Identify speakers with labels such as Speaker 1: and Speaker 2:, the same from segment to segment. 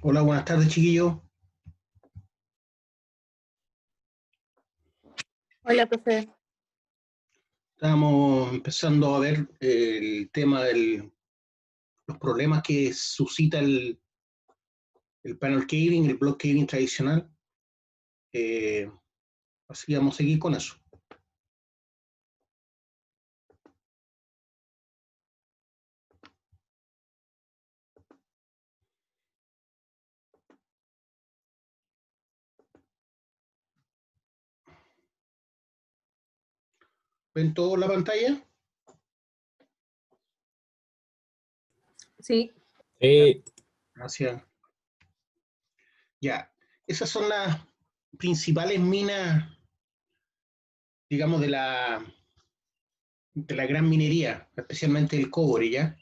Speaker 1: Hola, buenas tardes, chiquillos.
Speaker 2: Hola, profe.
Speaker 1: Estamos empezando a ver el tema de los problemas que suscita el panel caving, el block caving tradicional. Eh, Así que vamos a seguir con eso. ¿Ven toda la pantalla?
Speaker 2: Sí,
Speaker 1: Gracias. Ya, esas son las principales minas, digamos, de la gran minería, especialmente el cobre, ¿ya?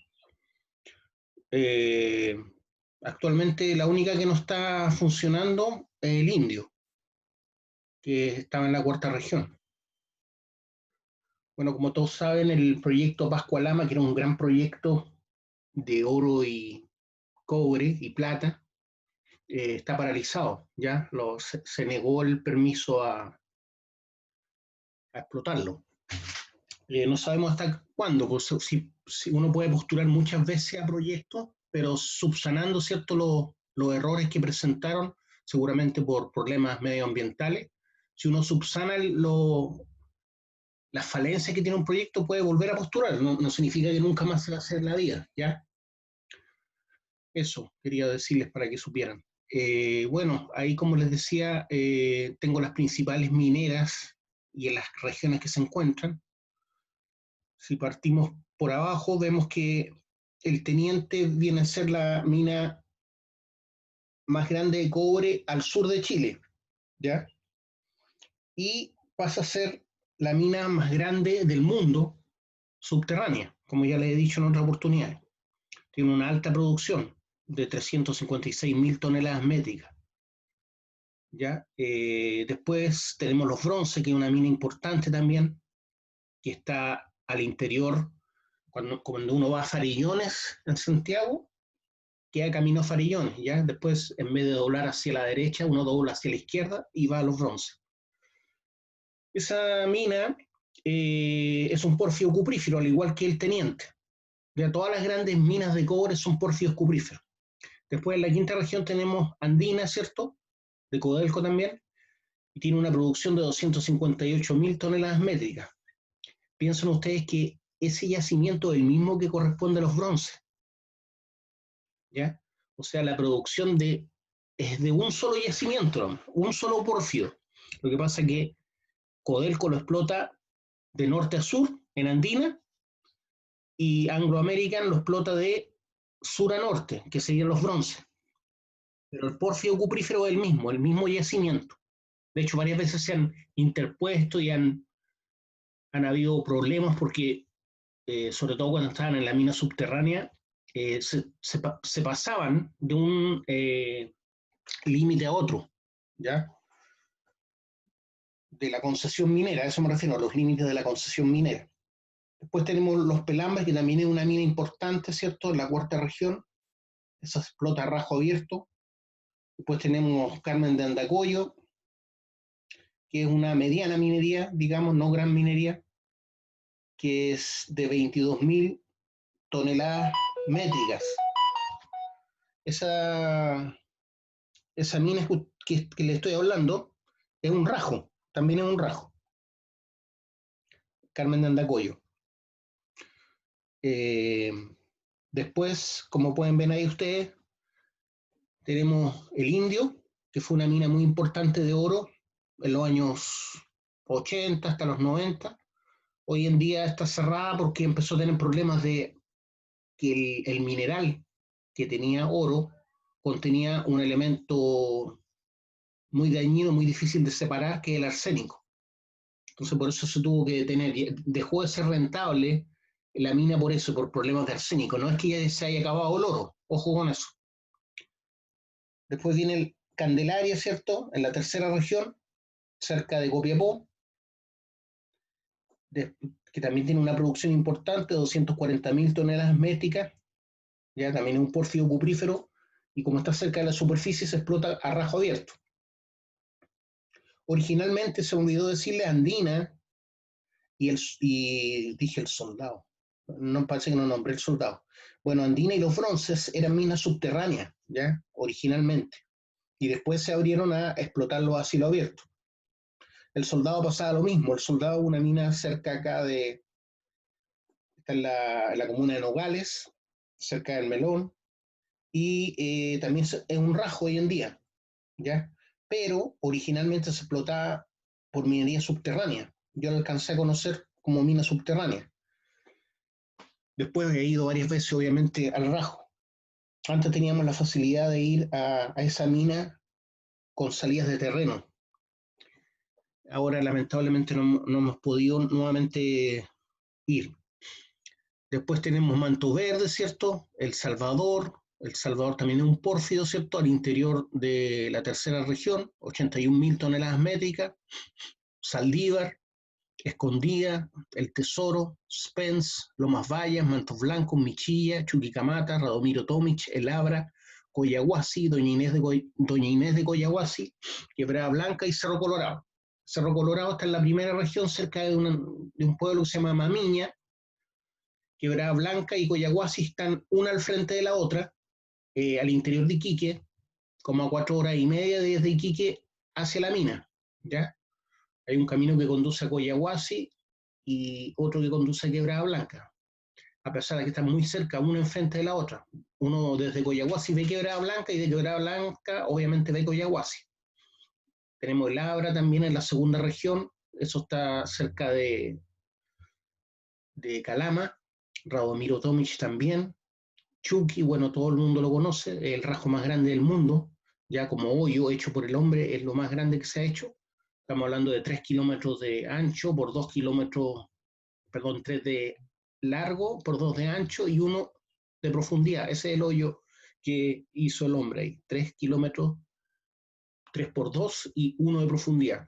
Speaker 1: Eh, Actualmente la única que no está funcionando es el indio, que estaba en la cuarta región. Bueno, como todos saben, el proyecto Pascualama, que era un gran proyecto de oro y cobre y plata, está paralizado, ¿ya? Se negó el permiso a explotarlo. No sabemos hasta cuándo, pues si uno puede postular muchas veces a proyectos, pero subsanando, ¿cierto?, los errores que presentaron, seguramente por problemas medioambientales. Si uno subsana las falencias que tiene un proyecto, puede volver a postular. No significa que nunca más se va a hacer la vida, ¿ya? Eso quería decirles para que supieran. Bueno, ahí como les decía, tengo las principales mineras y en las regiones que se encuentran. Si partimos por abajo, vemos que el Teniente viene a ser la mina más grande de cobre al sur de Chile, ¿ya? Y pasa a ser la mina más grande del mundo subterránea, como ya les he dicho en otras oportunidades. Tiene una alta producción de 356.000 toneladas métricas. ¿Ya? Después tenemos los bronce, que es una mina importante también, que está al interior. Cuando uno va a Farillones en Santiago, queda camino a Farillones, ¿ya? Después, en vez de doblar hacia la derecha, uno dobla hacia la izquierda y va a los bronce. Esa mina es un porfio cuprífero, al igual que el Teniente. Ya todas las grandes minas de cobre son porfios cupríferos. Después, en la quinta región tenemos Andina, ¿cierto? De Codelco también, y tiene una producción de 258.000 toneladas métricas. Piensen ustedes que ese yacimiento es el mismo que corresponde a los bronces, ¿ya? O sea, la producción es de un solo yacimiento, un solo porfio. Lo que pasa es que Codelco lo explota de norte a sur, en Andina, y Anglo American lo explota de sur a norte, que serían los bronces. Pero el porfio cuprífero es el mismo yacimiento. De hecho, varias veces se han interpuesto y han habido problemas porque, sobre todo cuando estaban en la mina subterránea, se pasaban de un límite a otro, ¿ya? De la concesión minera, a eso me refiero, a los límites de la concesión minera. Después tenemos los Pelambres, que también es una mina importante, ¿cierto? En la cuarta región, esa explota a rajo abierto. Después tenemos Carmen de Andacollo, que es una mediana minería, digamos, no gran minería, que es de 22.000 toneladas métricas. Esa, esa mina que le estoy hablando es un rajo, también es un rajo, Carmen de Andacollo. Eh, Después, como pueden ver ahí ustedes, tenemos el Indio, que fue una mina muy importante de oro en los años 80 hasta los 90. Hoy en día está cerrada porque empezó a tener problemas de que el mineral que tenía oro contenía un elemento muy dañino, muy difícil de separar, que es el arsénico. Entonces por eso se tuvo que detener. Dejó de ser rentable la mina por eso, por problemas de arsénico. No es que ya se haya acabado el oro, ojo con eso. Después viene el Candelaria, ¿cierto? En la tercera región, cerca de Copiapó, que también tiene una producción importante, 240.000 toneladas métricas, ya también es un porfio cuprífero, y como está cerca de la superficie se explota a rajo abierto. Originalmente, se me olvidó decirle, Andina y dije el soldado, no parece que no nombré el soldado. Bueno, Andina y los Bronces eran minas subterráneas, ¿ya? Originalmente, y después se abrieron a explotarlo a cielo abierto. El soldado pasaba lo mismo, el soldado una mina cerca acá de, está en la comuna de Nogales, cerca del Melón, y también es un rajo hoy en día, ¿ya? Pero originalmente se explotaba por minería subterránea. Yo lo alcancé a conocer como mina subterránea. Después he ido varias veces, obviamente, al rajo. Antes teníamos la facilidad de ir a esa mina con salidas de terreno. Ahora, lamentablemente, no hemos podido nuevamente ir. Después tenemos Manto Verde, ¿cierto? El Salvador. El Salvador también es un pórfido, ¿cierto? Al interior de la tercera región, 81.000 toneladas métricas. Saldívar, Escondida, El Tesoro, Spence, Lomas Vallas, Mantos Blancos, Michilla, Chuquicamata, Radomiro Tomic, El Abra, Coyahuasi, Doña Inés de Coyahuasi, Quebrada Blanca y Cerro Colorado. Cerro Colorado está en la primera región, cerca de un pueblo que se llama Mamiña. Quebrada Blanca y Coyahuasi están una al frente de la otra, al interior de Iquique, como a 4 horas y media desde Iquique hacia la mina, ¿ya? Hay un camino que conduce a Coyahuasi y otro que conduce a Quebrada Blanca, a pesar de que están muy cerca, una enfrente de la otra. Uno desde Coyahuasi ve Quebrada Blanca y de Quebrada Blanca obviamente ve Coyahuasi. Tenemos el Abra también en la segunda región, eso está cerca de Calama, Radomiro Tomic también, Chucky, bueno, todo el mundo lo conoce, el rajo más grande del mundo, ya como hoyo hecho por el hombre, es lo más grande que se ha hecho. Estamos hablando de 3 kilómetros de ancho por 2 kilómetros, perdón, 3 de largo por 2 de ancho y 1 de profundidad. Ese es el hoyo que hizo el hombre ahí, 3 kilómetros, 3 por 2 y 1 de profundidad.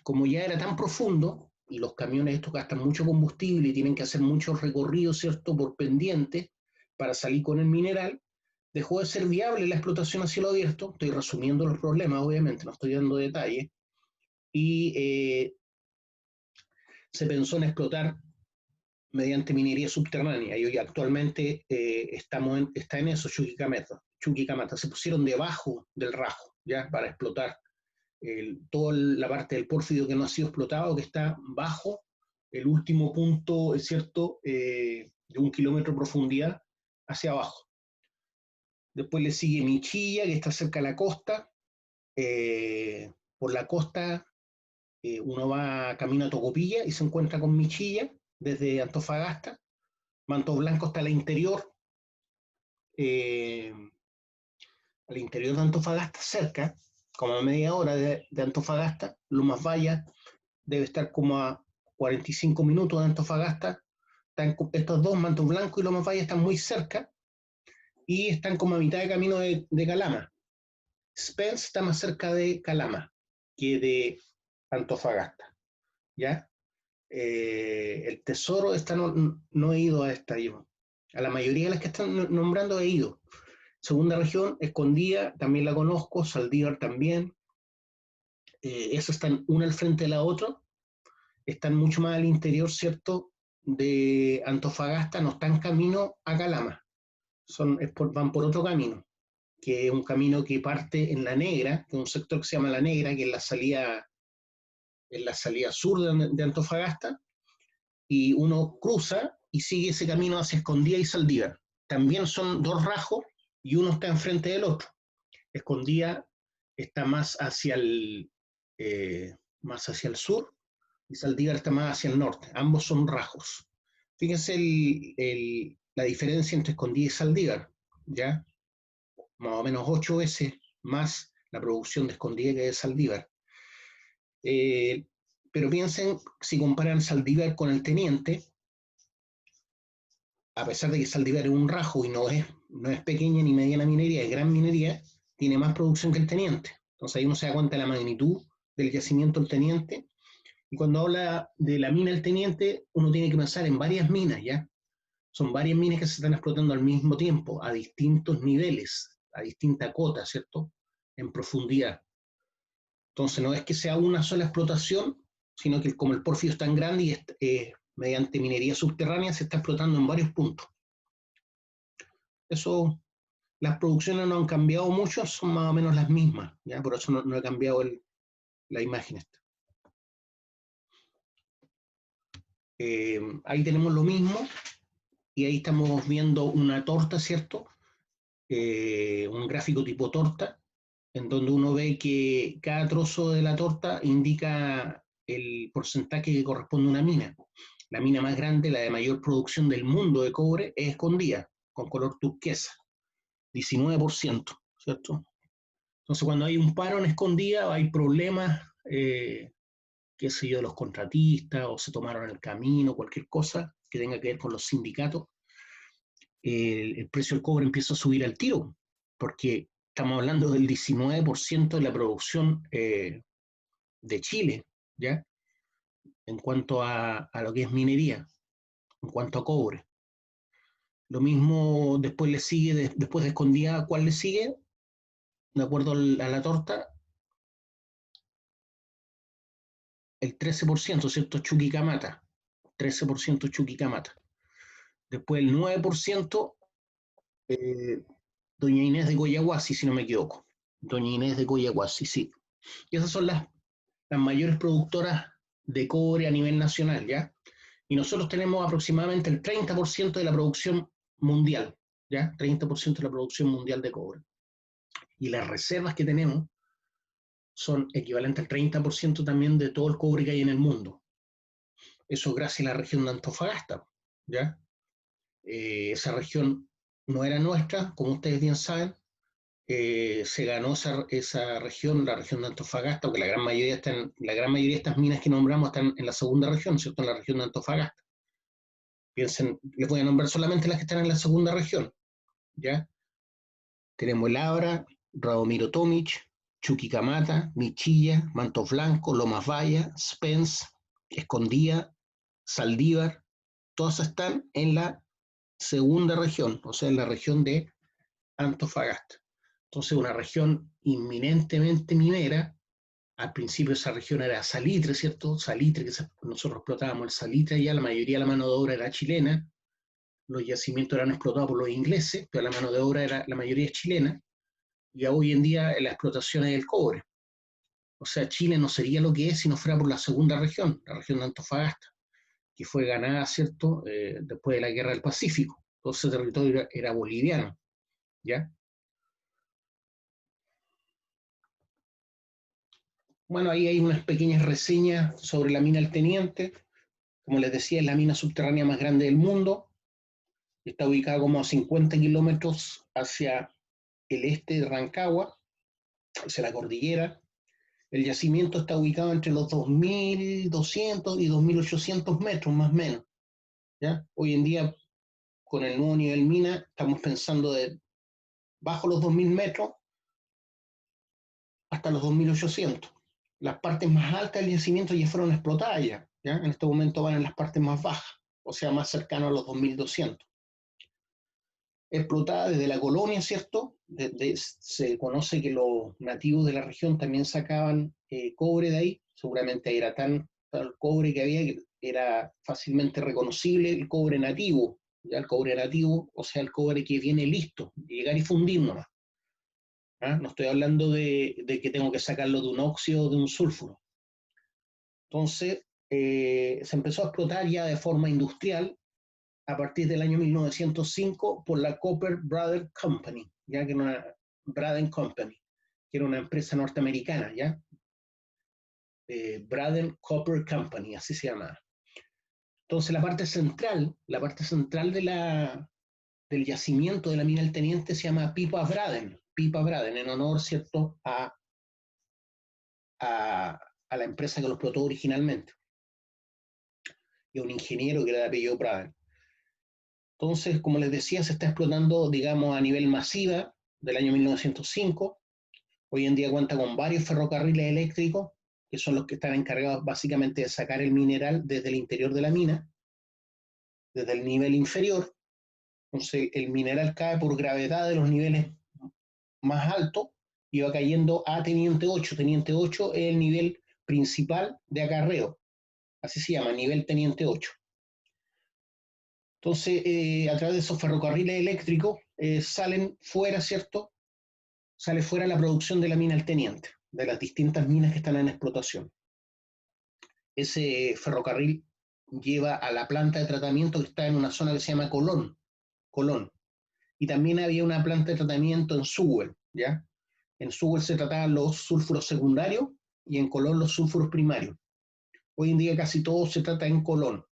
Speaker 1: Como ya era tan profundo, y los camiones estos gastan mucho combustible y tienen que hacer muchos recorridos, ¿cierto?, por pendientes para salir con el mineral, dejó de ser viable la explotación a cielo abierto. Estoy resumiendo los problemas, obviamente, no estoy dando detalles, y se pensó en explotar mediante minería subterránea, y hoy actualmente está en eso Chuquicamata. Se pusieron debajo del rajo, ¿ya?, para explotar toda la parte del pórfido que no ha sido explotado, que está bajo el último punto, es cierto, de 1 kilómetro de profundidad hacia abajo. Después le sigue Michilla, que está cerca de la costa. Por la costa uno va camino a Tocopilla y se encuentra con Michilla desde Antofagasta. Manto Blanco está eh, al interior de Antofagasta, cerca, como a media hora de Antofagasta. Lomas Vallas debe estar como a 45 minutos de Antofagasta. Estos dos, Manto Blanco y Lomas Vallas, están muy cerca y están como a mitad de camino de Calama. Spence está más cerca de Calama que de Antofagasta, ¿ya? El Tesoro, no he ido a esta yo. A la mayoría de las que están nombrando he ido. Segunda región, Escondida, también la conozco, Saldívar también. Esas están una al frente de la otra. Están mucho más al interior, ¿cierto?, de Antofagasta, no están camino a Calama. Van por otro camino, que es un camino que parte en La Negra, que es un sector que se llama La Negra, que es la salida sur de Antofagasta, y uno cruza y sigue ese camino hacia Escondida y Saldívar. También son dos rajos y uno está enfrente del otro. Escondida está más hacia el sur y Saldívar está más hacia el norte. Ambos son rajos. Fíjense la diferencia entre Escondida y Saldívar, ¿ya? Más o menos 8 veces más la producción de Escondida que de Saldívar. Pero piensen, si comparan Saldívar con el Teniente, a pesar de que Saldívar es un rajo y no es pequeña ni mediana minería, es gran minería, tiene más producción que el Teniente. Entonces ahí uno se da cuenta de la magnitud del yacimiento del Teniente. Y cuando habla de la mina del Teniente, uno tiene que pensar en varias minas, ¿ya? Son varias minas que se están explotando al mismo tiempo, a distintos niveles, a distinta cota, ¿cierto? En profundidad. Entonces no es que sea una sola explotación, sino que como el porfio es tan grande y mediante minería subterránea se está explotando en varios puntos. Eso, las producciones no han cambiado mucho, son más o menos las mismas, ¿ya? Por eso no he cambiado la imagen esta. Ahí tenemos lo mismo, y ahí estamos viendo una torta, ¿cierto? Un gráfico tipo torta, en donde uno ve que cada trozo de la torta indica el porcentaje que corresponde a una mina. La mina más grande, la de mayor producción del mundo de cobre, es Escondida, con color turquesa, 19%, ¿cierto? Entonces, cuando hay un paro en Escondida, hay problemas, qué sé yo, de los contratistas, o se tomaron el camino, cualquier cosa que tenga que ver con los sindicatos, el precio del cobre empieza a subir al tiro, porque estamos hablando del 19% de la producción de Chile, ¿ya? En cuanto a lo que es minería, en cuanto a cobre. Lo mismo después le sigue, después de Escondida, ¿cuál le sigue? De acuerdo a la torta, el 13%, ¿cierto? Chuquicamata, 13% Chuquicamata. Después el 9%, eh, Doña Inés de Coyahuasi, si no me equivoco. Doña Inés de Coyahuasi, sí. Y esas son las mayores productoras de cobre a nivel nacional, ¿ya? Y nosotros tenemos aproximadamente el 30% de la producción mundial, ¿ya? 30% de la producción mundial de cobre. Y las reservas que tenemos son equivalentes al 30% también de todo el cobre que hay en el mundo. Eso gracias a la región de Antofagasta, ¿ya? Esa región no era nuestra, como ustedes bien saben. Se ganó esa región, la región de Antofagasta, porque la gran mayoría de estas minas que nombramos están en la segunda región, ¿cierto? En la región de Antofagasta. Piensen, les voy a nombrar solamente las que están en la segunda región, ¿ya? Tenemos el Abra, Radomiro Tomic, Chuquicamata, Michilla, Mantos Blancos, Lomas Valla, Spence, Escondida, Saldívar, todas están en la segunda región, o sea, en la región de Antofagasta. Entonces, una región inminentemente minera. Al principio esa región era salitre, ¿cierto? Salitre, nosotros explotábamos el salitre allá, la mayoría de la mano de obra era chilena, los yacimientos eran explotados por los ingleses, pero la mano de obra era la mayoría chilena, y hoy en día la explotación es el cobre. O sea, Chile no sería lo que es si no fuera por la segunda región, la región de Antofagasta, que fue ganada, ¿cierto?, después de la Guerra del Pacífico. Todo ese territorio era boliviano, ¿ya? Bueno, ahí hay unas pequeñas reseñas sobre la mina El Teniente. Como les decía, es la mina subterránea más grande del mundo. Está ubicada como a 50 kilómetros hacia el este de Rancagua, hacia la cordillera. El yacimiento está ubicado entre los 2.200 y 2.800 metros, más o menos, ¿ya? Hoy en día, con el nuevo nivel mina, estamos pensando de bajo los 2.000 metros hasta los 2.800. Las partes más altas del yacimiento ya fueron explotadas ya. En este momento van en las partes más bajas, o sea, más cercano a los 2.200. Explotada desde la colonia, ¿cierto? Se conoce que los nativos de la región también sacaban cobre de ahí, seguramente era tal el cobre que había que era fácilmente reconocible el cobre nativo, ya el cobre nativo, o sea, el cobre que viene listo, llegar y fundir nomás. ¿Ah? No estoy hablando de que tengo que sacarlo de un óxido o de un sulfuro. Entonces, se empezó a explotar ya de forma industrial a partir del año 1905 por la Copper Brothers Company, ya que era una Braden Company, que era una empresa norteamericana, ya. Braden Copper Company, así se llama. Entonces, la parte central del yacimiento de la mina del Teniente se llama Pipa Braden, en honor, ¿cierto?, a la empresa que lo explotó originalmente, y a un ingeniero que era de apellido Braden. Entonces, como les decía, se está explotando, digamos, a nivel masiva del año 1905. Hoy en día cuenta con varios ferrocarriles eléctricos, que son los que están encargados básicamente de sacar el mineral desde el interior de la mina, desde el nivel inferior. Entonces, el mineral cae por gravedad de los niveles más alto, iba cayendo a Teniente 8. Teniente 8 es el nivel principal de acarreo, así se llama, nivel Teniente 8. Entonces, a través de esos ferrocarriles eléctricos salen fuera, ¿cierto? Sale fuera la producción de la mina El Teniente, de las distintas minas que están en explotación. Ese ferrocarril lleva a la planta de tratamiento que está en una zona que se llama Colón. Y también había una planta de tratamiento en Sewell, ¿ya? En Sewell se trataban los sulfuros secundarios y en Colón los sulfuros primarios. Hoy en día casi todo se trata en Colón.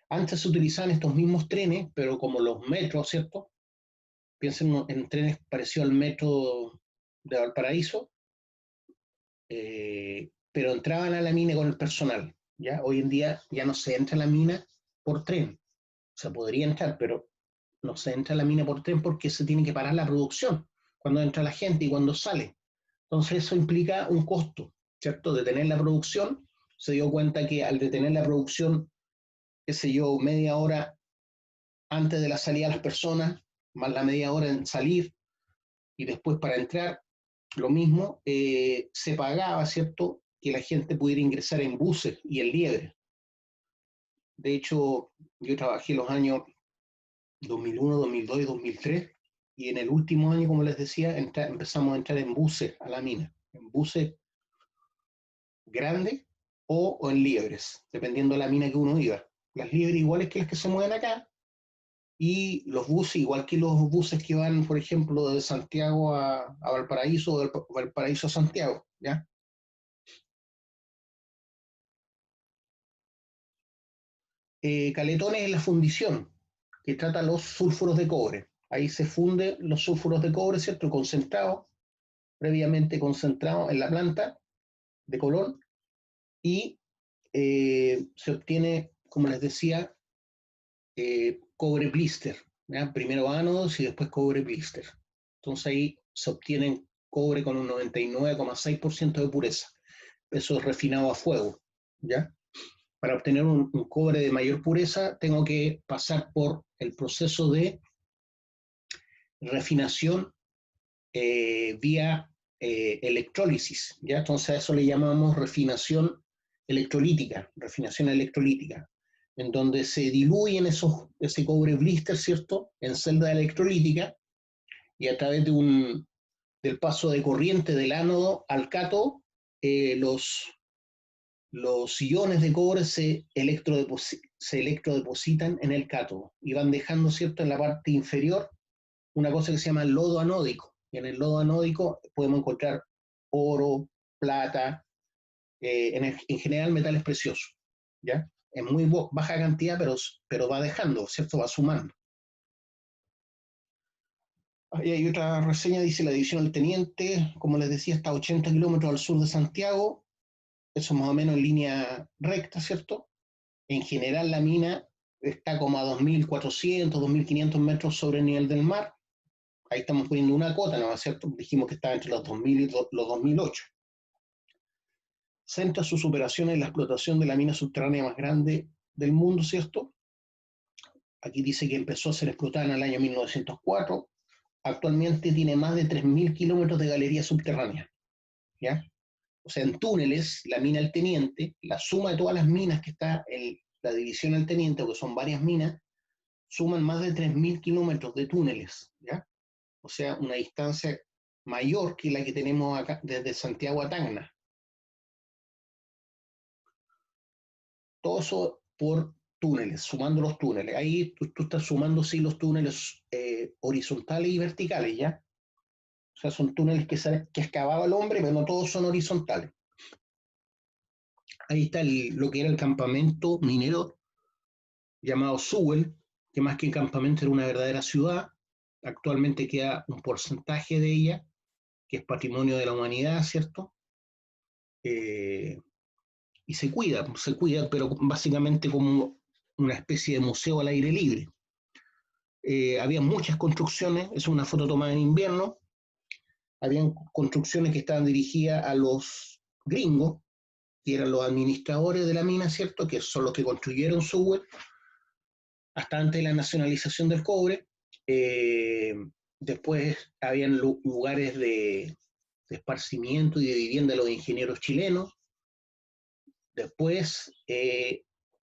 Speaker 1: Antes se utilizaban estos mismos trenes, pero como los metros, ¿cierto? Piensen en trenes parecidos al metro de Valparaíso, pero entraban a la mina con el personal, ¿ya? Hoy en día ya no se entra a la mina por tren. O sea, podría entrar, pero no se entra a la mina por tren porque se tiene que parar la producción cuando entra la gente y cuando sale. Entonces eso implica un costo, ¿cierto? Detener la producción. Se dio cuenta que al detener la producción, qué sé yo, media hora antes de la salida de las personas, más la media hora en salir y después para entrar, lo mismo, se pagaba, ¿cierto? Que la gente pudiera ingresar en buses y en liebres. De hecho, yo trabajé los años 2001, 2002 y 2003, y en el último año, como les decía, empezamos a entrar en buses a la mina, en buses grandes o en liebres, dependiendo de la mina que uno iba. Las liebres iguales que las que se mueven acá, y los buses igual que los buses que van, por ejemplo, de Santiago a Valparaíso o de Valparaíso a Santiago, ¿ya? Caletones es la fundición, que trata los sulfuros de cobre. Ahí se funden los sulfuros de cobre, ¿cierto? Concentrados, previamente concentrados en la planta de Colón, y se obtiene, como les decía, cobre blister, ¿ya? Primero ánodos y después cobre blister. Entonces ahí se obtiene cobre con un 99,6% de pureza. Eso es refinado a fuego, ¿ya? Para obtener un cobre de mayor pureza tengo que pasar por el proceso de refinación vía electrólisis, ¿ya? Entonces a eso le llamamos refinación electrolítica, en donde se diluyen ese cobre blister, ¿cierto?, en celda electrolítica, y a través del paso de corriente del ánodo al cátodo, los iones de cobre se electrodepositan en el cátodo y van dejando, ¿cierto?, en la parte inferior una cosa que se llama lodo anódico. Y en el lodo anódico podemos encontrar oro, plata, en general metales preciosos, ¿ya? En muy baja cantidad, pero va dejando, ¿cierto? Va sumando. Ahí hay otra reseña, dice la división del Teniente, como les decía, está a 80 kilómetros al sur de Santiago, eso más o menos en línea recta, ¿cierto? En general la mina está como a 2.400, 2.500 metros sobre el nivel del mar. Ahí estamos poniendo una cota, ¿no es cierto? Dijimos que estaba entre los 2000 y los 2008. Centra sus operaciones en la explotación de la mina subterránea más grande del mundo, ¿cierto? Aquí dice que empezó a ser explotada en el año 1904. Actualmente tiene más de 3.000 kilómetros de galería subterránea, ¿ya? O sea, en túneles, la mina El Teniente, la suma de todas las minas que está en la división El Teniente, que son varias minas, suman más de 3.000 kilómetros de túneles, ¿ya? O sea, una distancia mayor que la que tenemos acá desde Santiago a Tacna. Todo eso por túneles, sumando los túneles. Ahí tú estás sumando, sí, los túneles horizontales y verticales, ¿ya? O sea, son túneles que excavaba el hombre, pero no todos son horizontales. Ahí está lo que era el campamento minero llamado Sewell, que más que campamento era una verdadera ciudad. Actualmente queda un porcentaje de ella, que es patrimonio de la humanidad, ¿cierto? Y se cuida, pero básicamente como una especie de museo al aire libre. Había muchas construcciones, es una foto tomada en invierno, habían construcciones que estaban dirigidas a los gringos, que eran los administradores de la mina, ¿cierto?, que son los que construyeron Sewell hasta antes de la nacionalización del cobre. Después habían lugares de esparcimiento y de vivienda de los ingenieros chilenos. Después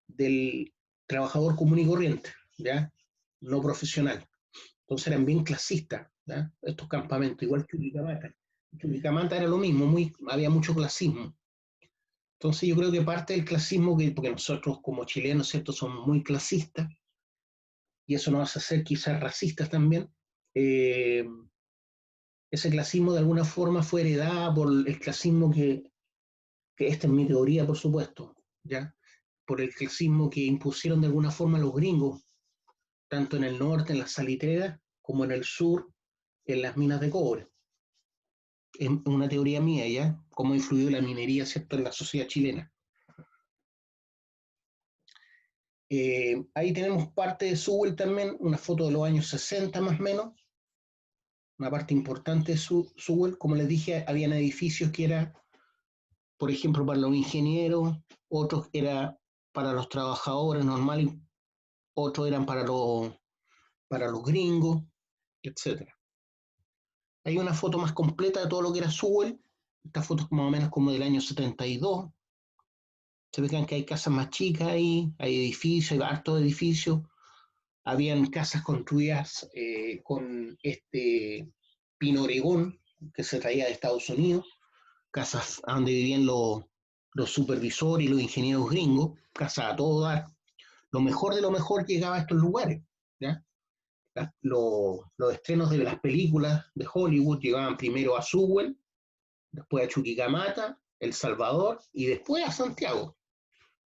Speaker 1: del trabajador común y corriente, ¿ya? No profesional. Entonces eran bien clasistas, ¿ya? Estos campamentos, igual que Chuquicamata. Chuquicamata era lo mismo, había mucho clasismo. Entonces yo creo que parte del clasismo, porque nosotros como chilenos, ¿cierto?, somos muy clasistas, y eso nos hace ser quizás racistas también. eh, Ese clasismo de alguna forma fue heredado por el clasismo que esta es mi teoría, por supuesto, ¿ya? Por el clasismo que impusieron de alguna forma los gringos, tanto en el norte, en las salitreras, como en el sur, en las minas de cobre. Es una teoría mía, ¿ya? Cómo ha influido la minería, ¿cierto?, en la sociedad chilena. Ahí tenemos parte de Sewell también, una foto de los años 60 más o menos, una parte importante de Sewell. Como les dije, habían edificios que eran, por ejemplo, para los ingenieros, otros eran para los trabajadores normales, otros eran para los gringos, etc. Hay una foto más completa de todo lo que era Sewell. Esta foto es más o menos como del año 72. Se fijan que hay casas más chicas ahí, hay edificios, hay hartos edificios. Habían casas construidas con este pino oregón que se traía de Estados Unidos, casas donde vivían los supervisores y los ingenieros gringos, casas a todo dar. Lo mejor de lo mejor llegaba a estos lugares, ¿ya? Los estrenos de las películas de Hollywood llegaban primero a Sewell, después a Chuquicamata, El Salvador y después a Santiago.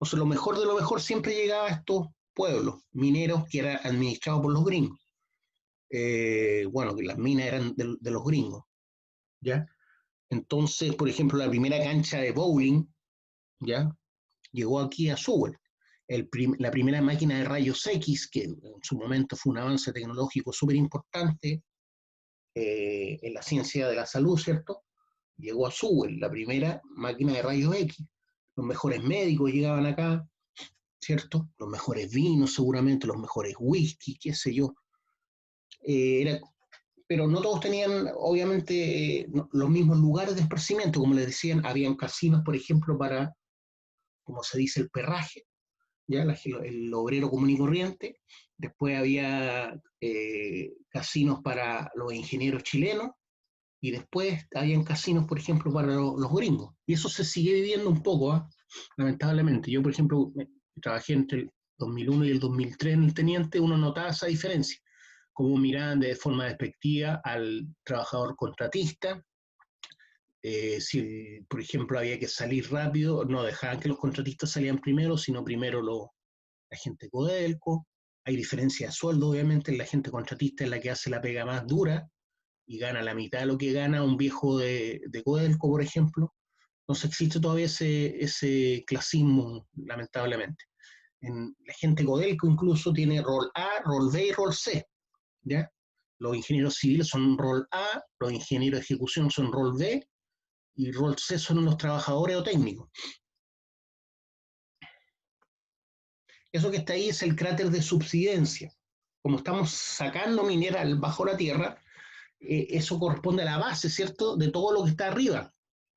Speaker 1: O sea, lo mejor de lo mejor siempre llegaba a estos pueblos mineros que eran administrados por los gringos. Bueno, que las minas eran de los gringos, ¿ya? Entonces, por ejemplo, la primera cancha de bowling, ¿ya?, llegó aquí a Sewell. La primera máquina de rayos X, que en su momento fue un avance tecnológico súper importante en la ciencia de la salud, ¿cierto?, llegó a Sewell, la primera máquina de rayos X. Los mejores médicos llegaban acá, ¿cierto? Los mejores vinos, seguramente, los mejores whisky, qué sé yo. Era, pero no todos tenían, obviamente, los mismos lugares de esparcimiento. Como les decían, habían casinos, por ejemplo, para, como se dice, el perraje, ¿ya? El obrero común y corriente. Después había casinos para los ingenieros chilenos, y después habían casinos, por ejemplo, para los gringos. Y eso se sigue viviendo un poco, ¿eh?, lamentablemente. Yo, por ejemplo, trabajé entre el 2001 y el 2003 en el Teniente, uno notaba esa diferencia, cómo miraban de forma despectiva al trabajador contratista. Si, por ejemplo, había que salir rápido, no dejaban que los contratistas salieran primero, sino primero la gente Codelco. Hay diferencia de sueldo, obviamente, la gente contratista es la que hace la pega más dura y gana la mitad de lo que gana un viejo de Codelco, por ejemplo. Entonces existe todavía ese clasismo, lamentablemente. La gente Codelco incluso tiene rol A, rol B y rol C, ¿ya? Los ingenieros civiles son rol A, los ingenieros de ejecución son rol B, y rol C son los trabajadores o técnicos. Eso que está ahí es el cráter de subsidencia. Como estamos sacando mineral bajo la tierra, eso corresponde a la base, ¿cierto?, de todo lo que está arriba.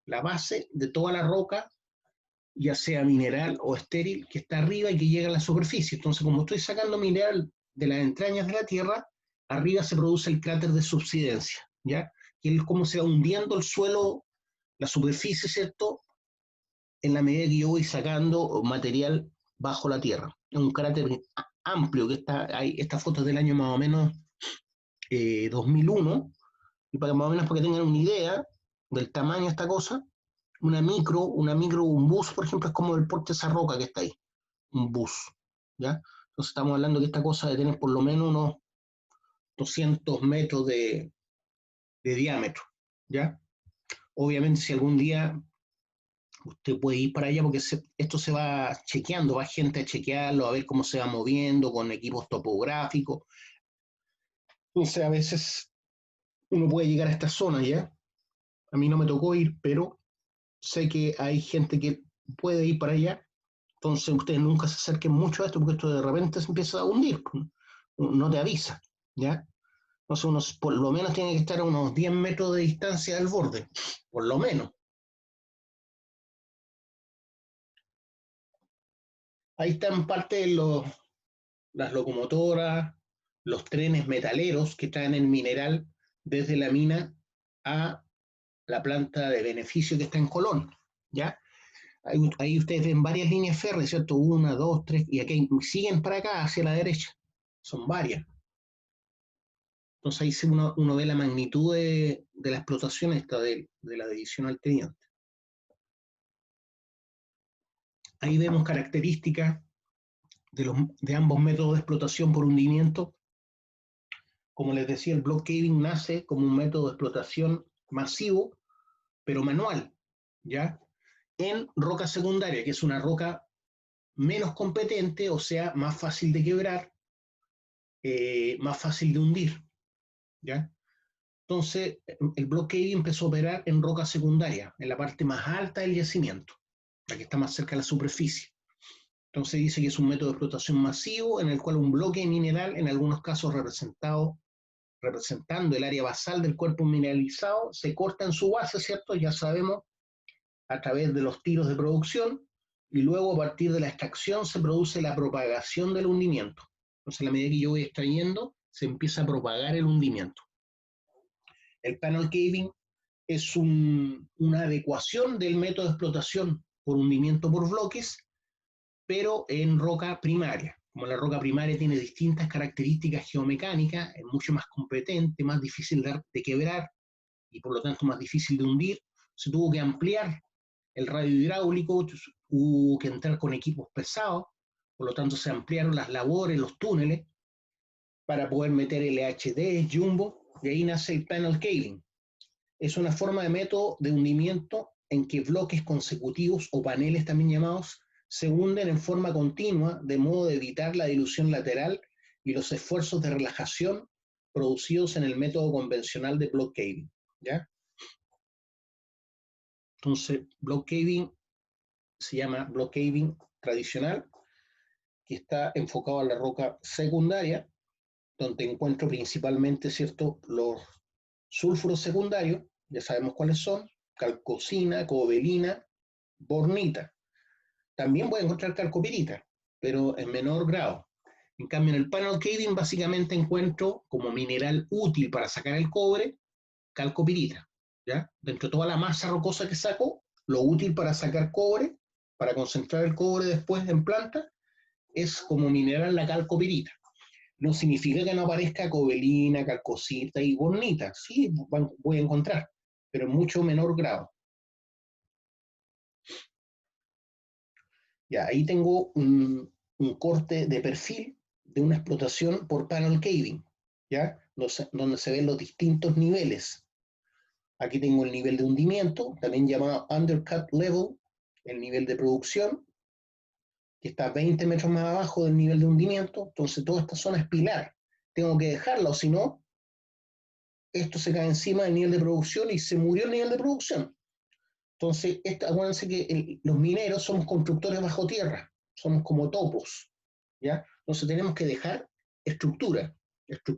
Speaker 1: La base de toda la roca, ya sea mineral o estéril, que está arriba y que llega a la superficie. Entonces, como estoy sacando mineral de las entrañas de la tierra, arriba se produce el cráter de subsidencia, ¿ya? Y es como se va hundiendo el suelo, la superficie, ¿cierto?, en la medida que yo voy sacando material bajo la tierra. Es un cráter amplio, que esta foto es del año más o menos 2001, y para más o menos para que tengan una idea del tamaño de esta cosa, un bus, por ejemplo, es como el porte de esa roca que está ahí, un bus, ¿ya? Entonces estamos hablando que esta cosa debe tener por lo menos unos 200 metros de diámetro, ¿ya? Obviamente, si algún día usted puede ir para allá, porque esto se va chequeando, va gente a chequearlo, a ver cómo se va moviendo con equipos topográficos. Entonces, a veces uno puede llegar a esta zona, ¿ya? A mí no me tocó ir, pero sé que hay gente que puede ir para allá. Entonces, ustedes nunca se acerquen mucho a esto, porque esto de repente se empieza a hundir, no te avisa, ¿ya? Entonces uno por lo menos tiene que estar a unos 10 metros de distancia del borde, por lo menos. Ahí están parte de las locomotoras, los trenes metaleros que traen el mineral desde la mina a la planta de beneficio que está en Colón, ¿ya? Ahí ustedes ven varias líneas férreas, ¿cierto? Una, dos, tres, y aquí siguen para acá, hacia la derecha. Son varias. Entonces ahí uno ve la magnitud de la explotación esta de la división al teniente. Ahí vemos características de ambos métodos de explotación por hundimiento. Como les decía, el block caving nace como un método de explotación masivo, pero manual, ¿ya? En roca secundaria, que es una roca menos competente, o sea, más fácil de quebrar, más fácil de hundir, ¿ya? Entonces, el block caving empezó a operar en roca secundaria, en la parte más alta del yacimiento, la que está más cerca de la superficie. Entonces dice que es un método de explotación masivo en el cual un bloque mineral, en algunos casos representando el área basal del cuerpo mineralizado, se corta en su base, ¿cierto? Ya sabemos, a través de los tiros de producción, y luego a partir de la extracción se produce la propagación del hundimiento. Entonces, a la medida que yo voy extrayendo, se empieza a propagar el hundimiento. El panel caving es una adecuación del método de explotación por hundimiento por bloques, pero en roca primaria. Como la roca primaria tiene distintas características geomecánicas, es mucho más competente, más difícil de quebrar y por lo tanto más difícil de hundir, se tuvo que ampliar el radio hidráulico, hubo que entrar con equipos pesados, por lo tanto se ampliaron las labores, los túneles, para poder meter LHD, jumbo, y ahí nace el panel caving. Es una forma de método de hundimiento en que bloques consecutivos o paneles también llamados se hunden en forma continua de modo de evitar la dilución lateral y los esfuerzos de relajación producidos en el método convencional de block caving, ¿ya? Entonces, block caving se llama block caving tradicional, que está enfocado a la roca secundaria, donde encuentro principalmente, ¿cierto?, los sulfuros secundarios, ya sabemos cuáles son, calcosina, cobalina, bornita. También voy a encontrar calcopirita, pero en menor grado. En cambio, en el panel caving básicamente encuentro como mineral útil para sacar el cobre, calcopirita, ¿ya? Dentro de toda la masa rocosa que saco, lo útil para sacar cobre, para concentrar el cobre después en planta, es como mineral la calcopirita. No significa que no aparezca cobalina, calcosita y bornita. Sí, voy a encontrar, pero en mucho menor grado. Ya, ahí tengo un corte de perfil de una explotación por panel caving, ¿ya? Donde se ven los distintos niveles. Aquí tengo el nivel de hundimiento, también llamado undercut level, el nivel de producción, que está 20 metros más abajo del nivel de hundimiento. Entonces toda esta zona es pilar. Tengo que dejarla, o si no, esto se cae encima del nivel de producción y se murió el nivel de producción. Entonces, acuérdense que los mineros somos constructores bajo tierra, somos como topos, ¿ya? Entonces tenemos que dejar estructura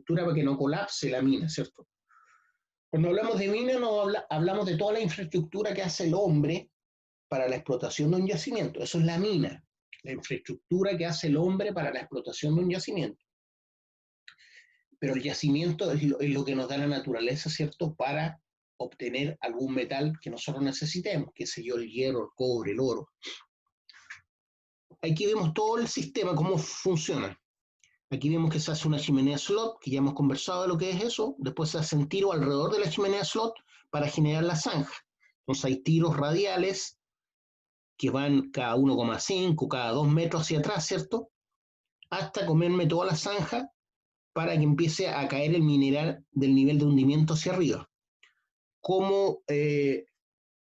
Speaker 1: para que no colapse la mina, ¿cierto? Cuando hablamos de mina, no hablamos de toda la infraestructura que hace el hombre para la explotación de un yacimiento. Eso es la mina, la infraestructura que hace el hombre para la explotación de un yacimiento. Pero el yacimiento es lo que nos da la naturaleza, ¿cierto?, para obtener algún metal que nosotros necesitemos, qué sé yo, el hierro, el cobre, el oro. Aquí vemos todo el sistema, cómo funciona. Aquí vemos que se hace una chimenea slot, que ya hemos conversado de lo que es eso. Después se hacen tiros alrededor de la chimenea slot para generar la zanja. Entonces hay tiros radiales que van cada 1,5, cada 2 metros hacia atrás, ¿cierto?, hasta comerme toda la zanja para que empiece a caer el mineral del nivel de hundimiento hacia arriba. Cómo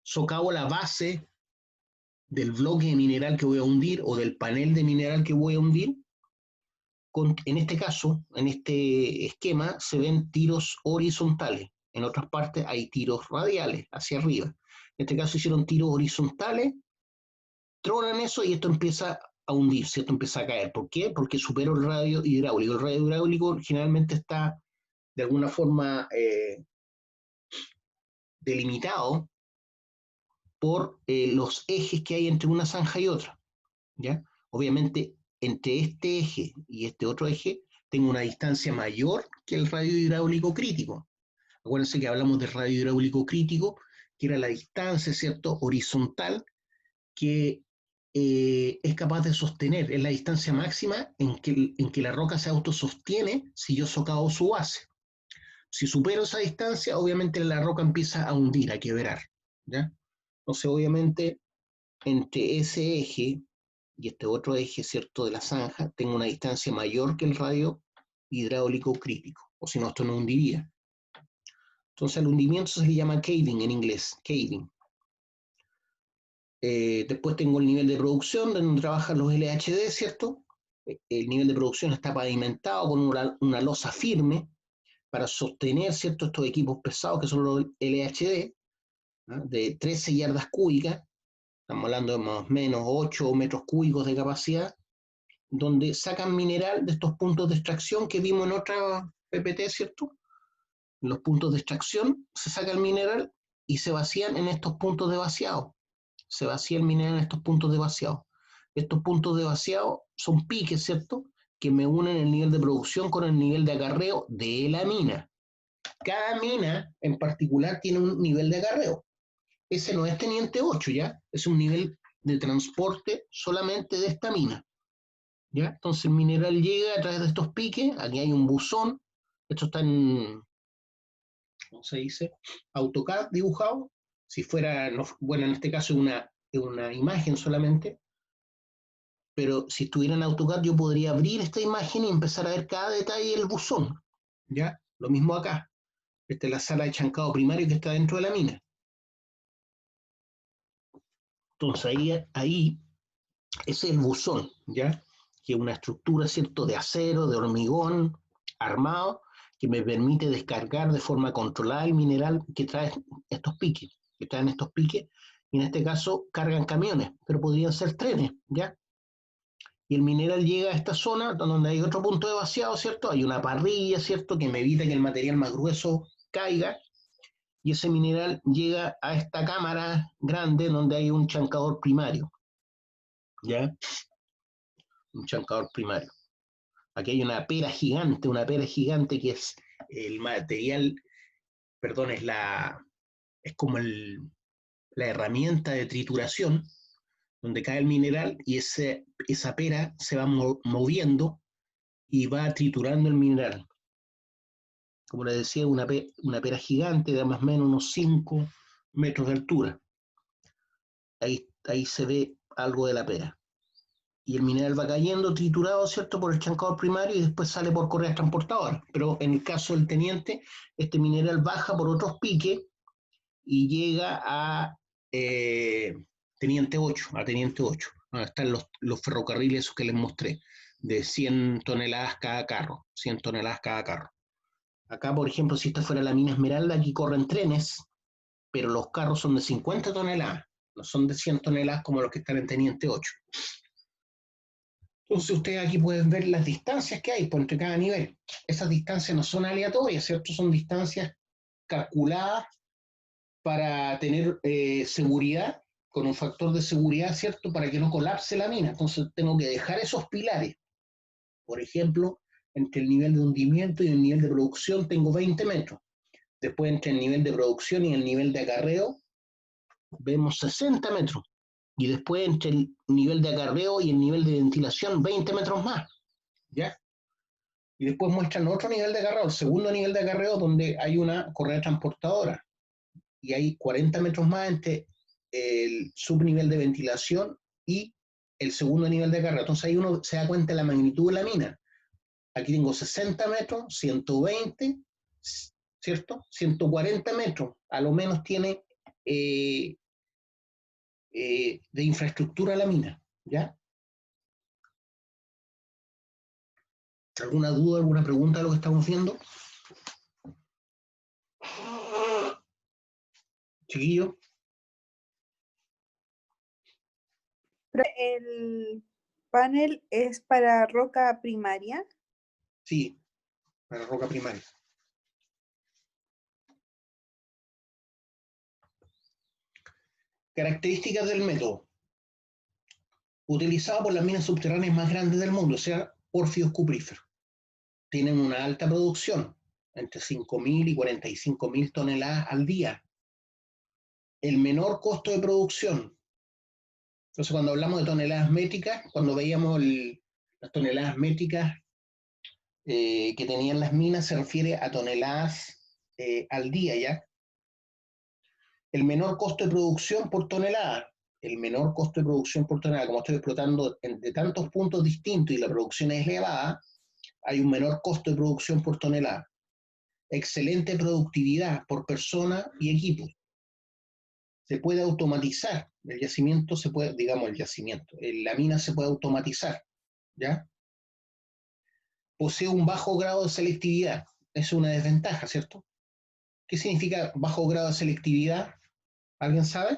Speaker 1: socavo la base del bloque de mineral que voy a hundir o del panel de mineral que voy a hundir. En este caso, en este esquema, se ven tiros horizontales. En otras partes hay tiros radiales hacia arriba. En este caso hicieron tiros horizontales, tronan eso y esto empieza a hundirse, esto empieza a caer. ¿Por qué? Porque supera el radio hidráulico. El radio hidráulico generalmente está de alguna forma delimitado por los ejes que hay entre una zanja y otra, ¿ya? Obviamente, entre este eje y este otro eje, tengo una distancia mayor que el radio hidráulico crítico. Acuérdense que hablamos del radio hidráulico crítico, que era la distancia, ¿cierto?, horizontal, que es capaz de sostener, es la distancia máxima en que la roca se autosostiene si yo socavo su base. Si supero esa distancia, obviamente la roca empieza a hundir, a quebrar, ¿ya? Entonces, obviamente, entre ese eje y este otro eje, ¿cierto?, de la zanja, tengo una distancia mayor que el radio hidráulico crítico, o si no, esto no hundiría. Entonces, al hundimiento se le llama caving en inglés, caving. Después tengo el nivel de producción, donde trabajan los LHD, ¿cierto? El nivel de producción está pavimentado con una losa firme para sostener, ¿cierto?, estos equipos pesados que son los LHD, ¿no?, de 13 yardas cúbicas, estamos hablando de más o menos 8 metros cúbicos de capacidad, donde sacan mineral de estos puntos de extracción que vimos en otra PPT, ¿cierto? En los puntos de extracción se saca el mineral y se vacían en estos puntos de vaciado. Se vacía el mineral en estos puntos de vaciado. Estos puntos de vaciado son piques, ¿cierto?, que me unen el nivel de producción con el nivel de acarreo de la mina. Cada mina en particular tiene un nivel de acarreo. Ese no es teniente 8, ¿ya? Es un nivel de transporte solamente de esta mina, ¿ya? Entonces el mineral llega a través de estos piques, aquí hay un buzón, esto está en, ¿cómo se dice?, AutoCAD dibujado, si fuera, no, bueno, en este caso es una imagen solamente, pero si estuviera en AutoCAD yo podría abrir esta imagen y empezar a ver cada detalle del buzón, ¿ya? Lo mismo acá, esta es la sala de chancado primario que está dentro de la mina. Entonces ahí ese es el buzón, ¿ya? Que es una estructura, ¿cierto?, de acero, de hormigón, armado, que me permite descargar de forma controlada el mineral que trae estos piques, que traen estos piques, y en este caso cargan camiones, pero podrían ser trenes, ¿ya? Y el mineral llega a esta zona donde hay otro punto de vaciado, ¿cierto? Hay una parrilla, ¿cierto?, que me evita que el material más grueso caiga, y ese mineral llega a esta cámara grande donde hay un chancador primario, ¿ya? Un chancador primario. Aquí hay una pera gigante que es el material, perdón, es como la herramienta de trituración, donde cae el mineral y esa pera se va moviendo y va triturando el mineral. Como les decía, una pera gigante de más o menos unos 5 metros de altura. Ahí se ve algo de la pera. Y el mineral va cayendo triturado, ¿cierto?, por el chancador primario y después sale por correas transportadoras. Pero en el caso del teniente, este mineral baja por otros piques y llega a Teniente 8, a Teniente 8. Están los ferrocarriles esos que les mostré, de 100 toneladas cada carro, 100 toneladas cada carro. Acá, por ejemplo, si esta fuera la mina Esmeralda, aquí corren trenes, pero los carros son de 50 toneladas, no son de 100 toneladas como los que están en Teniente 8. Entonces ustedes aquí pueden ver las distancias que hay por entre cada nivel. Esas distancias no son aleatorias, ¿cierto? Son distancias calculadas para tener seguridad, con un factor de seguridad, ¿cierto?, para que no colapse la mina. Entonces tengo que dejar esos pilares. Por ejemplo, entre el nivel de hundimiento y el nivel de producción tengo 20 metros. Después entre el nivel de producción y el nivel de acarreo vemos 60 metros. Y después entre el nivel de acarreo y el nivel de ventilación 20 metros más, ¿ya? Y después muestran otro nivel de acarreo, el segundo nivel de acarreo, donde hay una correa transportadora. Y hay 40 metros más entre el subnivel de ventilación y el segundo nivel de acarreo. Entonces ahí uno se da cuenta de la magnitud de la mina. Aquí tengo 60 metros, 120, ¿cierto? 140 metros, a lo menos tiene de infraestructura la mina, ¿ya? ¿Alguna duda, alguna pregunta de lo que estamos viendo? Chiquillo.
Speaker 2: El panel es para roca primaria.
Speaker 1: Sí, para roca primaria. Características del método. Utilizado por las minas subterráneas más grandes del mundo, o sea, pórfidos cupríferos. Tienen una alta producción, entre 5.000 y 45.000 toneladas al día. El menor costo de producción. Entonces, cuando hablamos de toneladas métricas, cuando veíamos las toneladas métricas que tenían las minas, se refiere a toneladas al día, ¿ya? El menor costo de producción por tonelada. El menor costo de producción por tonelada, como estoy explotando de tantos puntos distintos y la producción es elevada, hay un menor costo de producción por tonelada. Excelente productividad por persona y equipo. Se puede automatizar. El yacimiento se puede, digamos, la mina se puede automatizar, ¿ya? Posee un bajo grado de selectividad. Es una desventaja, ¿cierto? ¿Qué significa bajo grado de selectividad? ¿Alguien sabe?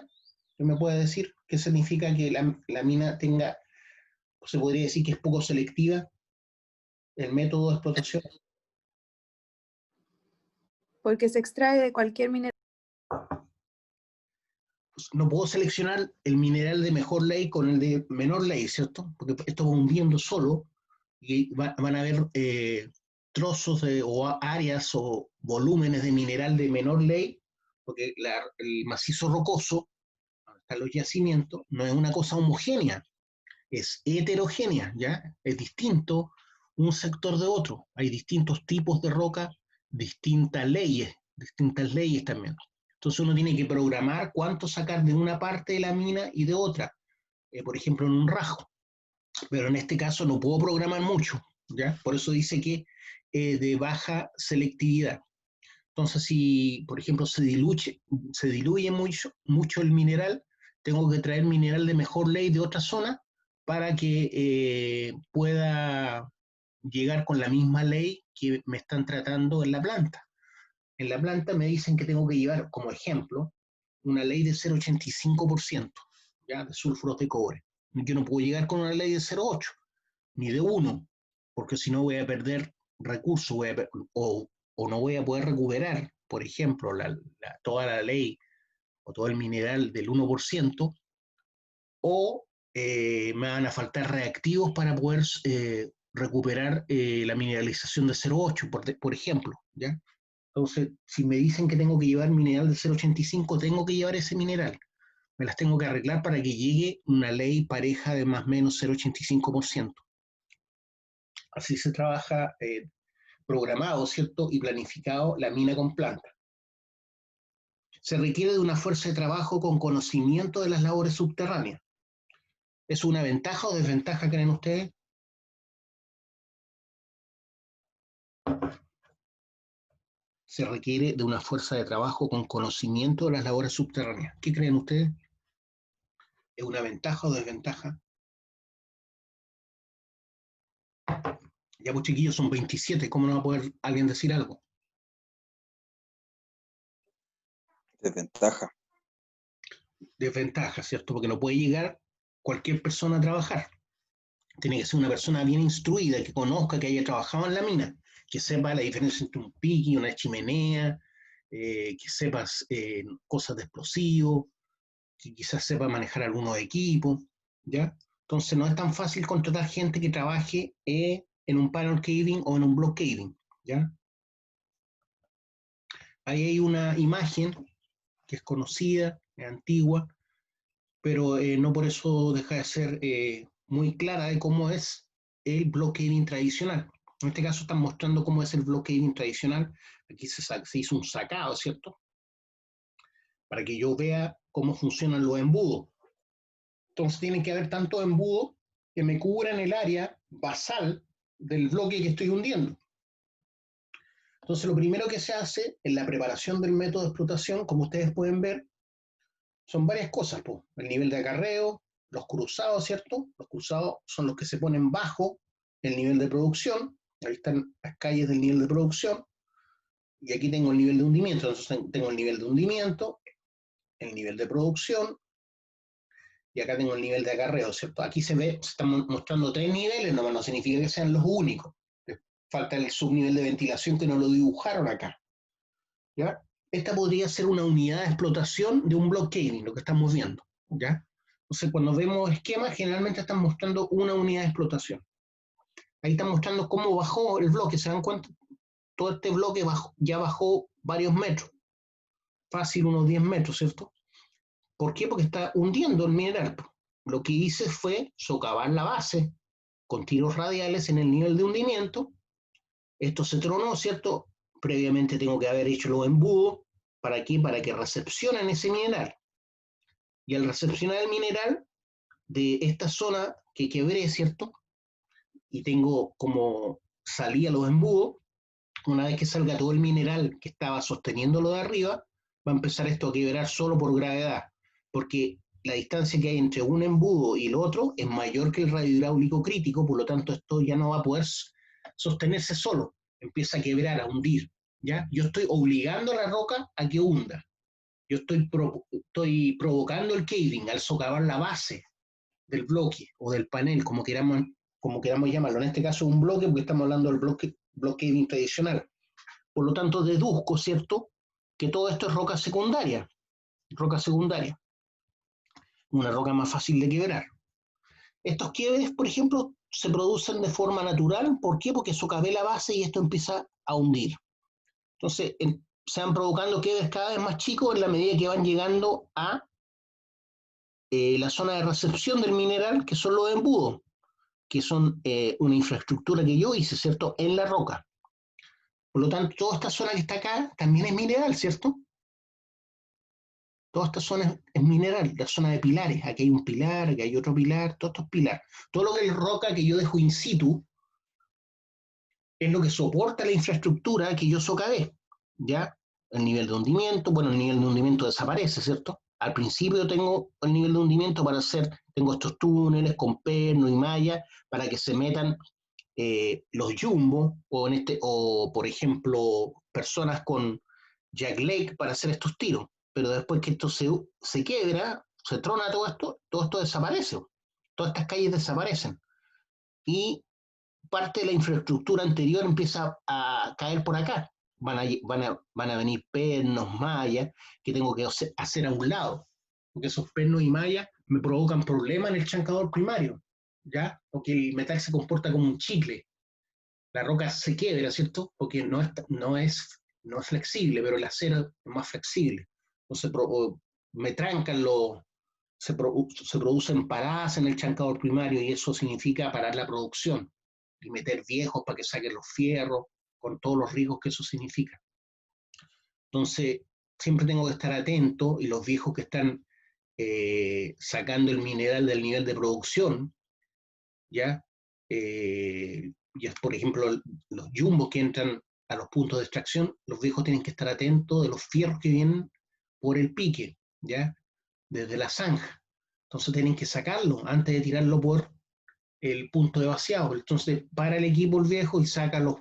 Speaker 1: ¿Qué me puede decir? ¿Qué significa que la mina tenga, se podría decir que es poco selectiva el método de explotación?
Speaker 2: Porque se extrae de cualquier mineral.
Speaker 1: Pues no puedo seleccionar el mineral de mejor ley con el de menor ley, ¿cierto? Porque esto va hundiendo solo y van a haber trozos o áreas o volúmenes de mineral de menor ley, porque el macizo rocoso, donde están los yacimientos, no es una cosa homogénea, es heterogénea, ¿ya? Es distinto un sector de otro. Hay distintos tipos de roca, distintas leyes también. Entonces uno tiene que programar cuánto sacar de una parte de la mina y de otra, por ejemplo en un rajo. Pero en este caso no puedo programar mucho, ¿ya? Por eso dice que de baja selectividad. Entonces, si, por ejemplo, se diluye mucho el mineral, tengo que traer mineral de mejor ley de otra zona para que pueda llegar con la misma ley que me están tratando en la planta. En la planta me dicen que tengo que llevar, como ejemplo, una ley de 0,85%, ¿ya? De sulfuros de cobre. Yo no puedo llegar con una ley de 0,8 ni de 1, porque si no voy a perder recursos o no voy a poder recuperar, por ejemplo, toda la ley o todo el mineral del 1%, o me van a faltar reactivos para poder recuperar la mineralización de 0,8, por ejemplo, ¿ya? Entonces, si me dicen que tengo que llevar mineral de 0,85, tengo que llevar ese mineral. Me las tengo que arreglar para que llegue una ley pareja de más o menos 0,85%. Así se trabaja programado, ¿cierto? Y planificado la mina con planta. Se requiere de una fuerza de trabajo con conocimiento de las labores subterráneas. ¿Es una ventaja o desventaja, creen ustedes? Se requiere de una fuerza de trabajo con conocimiento de las labores subterráneas. ¿Qué creen ustedes? ¿Es una ventaja o desventaja? Ya pues chiquillos, son 27, ¿cómo no va a poder alguien decir algo?
Speaker 3: Desventaja.
Speaker 1: Desventaja, ¿cierto? Porque no puede llegar cualquier persona a trabajar. Tiene que ser una persona bien instruida, que conozca, que haya trabajado en la mina, que sepa la diferencia entre un pique y una chimenea, que sepas cosas de explosivos, que quizás sepa manejar algunos equipos, ¿ya? Entonces no es tan fácil contratar gente que trabaje en un panel caving o en un block caving, ¿ya? Ahí hay una imagen que es conocida, es antigua, pero no por eso deja de ser muy clara de cómo es el block caving tradicional. En este caso están mostrando cómo es el block caving tradicional. Aquí se hizo un sacado, ¿cierto? Para que yo vea cómo funcionan los embudos. Entonces tienen que haber tantos embudos que me cubran el área basal del bloque que estoy hundiendo. Entonces lo primero que se hace en la preparación del método de explotación, como ustedes pueden ver, son varias cosas, pues. El nivel de acarreo, los cruzados, ¿cierto? Los cruzados son los que se ponen bajo el nivel de producción. Ahí están las calles del nivel de producción. Y aquí tengo el nivel de hundimiento. Entonces tengo el nivel de hundimiento, el nivel de producción, y acá tengo el nivel de acarreo, ¿cierto? Aquí se están mostrando 3 niveles, no significa que sean los únicos. Falta el subnivel de ventilación que no lo dibujaron acá, ¿ya? Esta podría ser una unidad de explotación de un block caving, lo que estamos viendo. ¿ya? Entonces, cuando vemos esquemas, generalmente están mostrando una unidad de explotación. Ahí están mostrando cómo bajó el bloque, ¿se dan cuenta? Todo este bloque ya bajó varios metros, fácil unos 10 metros, ¿cierto? ¿Por qué? Porque está hundiendo el mineral. Lo que hice fue socavar la base con tiros radiales en el nivel de hundimiento. Esto se tronó, ¿cierto? Previamente tengo que haber hecho los embudos. ¿Para qué? Para que recepcionen ese mineral. Y al recepcionar el mineral de esta zona que quebré, ¿cierto? Y tengo como salía los embudos, una vez que salga todo el mineral que estaba sosteniéndolo de arriba, va a empezar esto a quebrar solo por gravedad, porque la distancia que hay entre un embudo y el otro es mayor que el radio hidráulico crítico, por lo tanto esto ya no va a poder sostenerse solo, empieza a quebrar, a hundir, ¿ya? Yo estoy obligando a la roca a que hunda, yo estoy provocando el caving al socavar la base del bloque o del panel, como queramos llamarlo, en este caso un bloque porque estamos hablando del bloque caving tradicional. Por lo tanto, deduzco, ¿cierto?, que todo esto es roca secundaria, una roca más fácil de quebrar. Estos quiebres, por ejemplo, se producen de forma natural. ¿Por qué? Porque socavé la base y esto empieza a hundir. Entonces, se van provocando quiebres cada vez más chicos en la medida que van llegando a la zona de recepción del mineral, que son los embudos, que son una infraestructura que yo hice, ¿cierto?, en la roca. Por lo tanto, toda esta zona que está acá también es mineral, ¿cierto? Toda esta zona es mineral, la zona de pilares. Aquí hay un pilar, aquí hay otro pilar, todo esto es pilar. Todo lo que es roca que yo dejo in situ es lo que soporta la infraestructura que yo socavé. ¿Ya? El nivel de hundimiento, bueno, el nivel de hundimiento desaparece, ¿cierto? Al principio tengo el nivel de hundimiento para hacer, tengo estos túneles con perno y malla para que se metan los jumbo o por ejemplo personas con jack leg para hacer estos tiros, pero después que esto se quiebra, se trona todo esto desaparece, todas estas calles desaparecen y parte de la infraestructura anterior empieza a caer por acá. Van a venir pernos, mallas, que tengo que hacer a un lado, porque esos pernos y mallas me provocan problemas en el chancador primario, ¿ya? Porque el metal se comporta como un chicle, la roca se quiebra, ¿cierto? Porque no es flexible, pero el acero es más flexible. Entonces me trancan se producen paradas en el chancador primario y eso significa parar la producción y meter viejos para que saquen los fierros, con todos los riesgos que eso significa. Entonces, siempre tengo que estar atento y los viejos que están sacando el mineral del nivel de producción, ¿ya? Y es, por ejemplo, los jumbos que entran a los puntos de extracción, los viejos tienen que estar atentos de los fierros que vienen por el pique, ¿ya? Desde la zanja. Entonces tienen que sacarlo antes de tirarlo por el punto de vaciado. Entonces para el equipo el viejo y saca los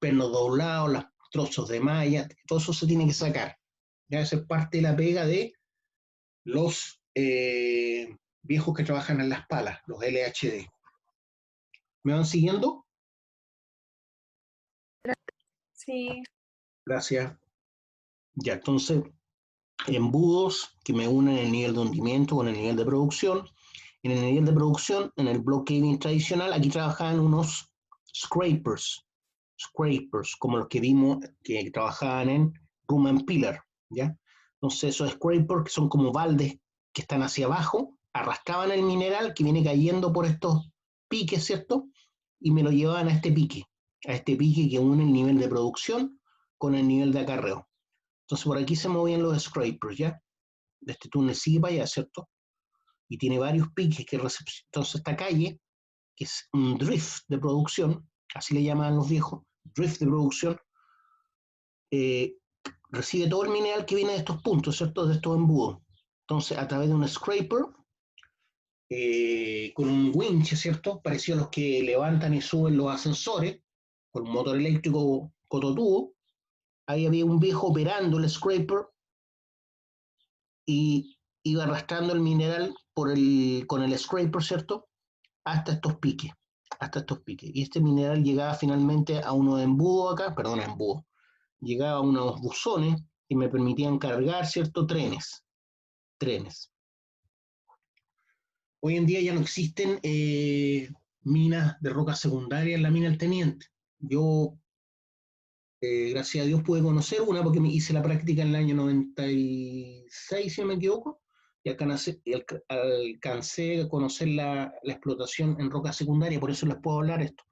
Speaker 1: pernos doblados, los trozos de malla, todo eso se tiene que sacar. Ya esa es parte de la pega de los viejos que trabajan en las palas, los LHD. ¿Me van siguiendo?
Speaker 2: Sí.
Speaker 1: Gracias. Ya, entonces, embudos que me unen el nivel de hundimiento con el nivel de producción. En el nivel de producción, en el block caving tradicional, aquí trabajaban unos scrapers, como los que vimos que trabajaban en Room and Pillar, ¿ya? Entonces esos scrapers que son como baldes que están hacia abajo, arrastraban el mineral que viene cayendo por estos piques, ¿cierto? Y me lo llevaban a este pique que une el nivel de producción con el nivel de acarreo. Entonces por aquí se movían los scrapers, ¿ya? De este túnel sigue para allá, ¿cierto? Y tiene varios piques que entonces esta calle, que es un drift de producción, así le llaman los viejos, drift de producción, eh, recibe todo el mineral que viene de estos puntos, ¿cierto? De estos embudos. Entonces, a través de un scraper, con un winch, ¿cierto? Parecido a los que levantan y suben los ascensores, con un motor eléctrico cototubo, ahí había un viejo operando el scraper y iba arrastrando el mineral con el scraper, ¿cierto? Hasta estos piques, hasta estos piques. Y este mineral llegaba finalmente a unos embudos acá, perdón, embudos, llegaba a unos buzones que me permitían cargar, ¿cierto? Trenes. Hoy en día ya no existen minas de roca secundaria en la mina del Teniente. Yo, gracias a Dios, pude conocer una porque me hice la práctica en el año 96, si no me equivoco, y alcancé a conocer la explotación en roca secundaria, por eso les puedo hablar esto.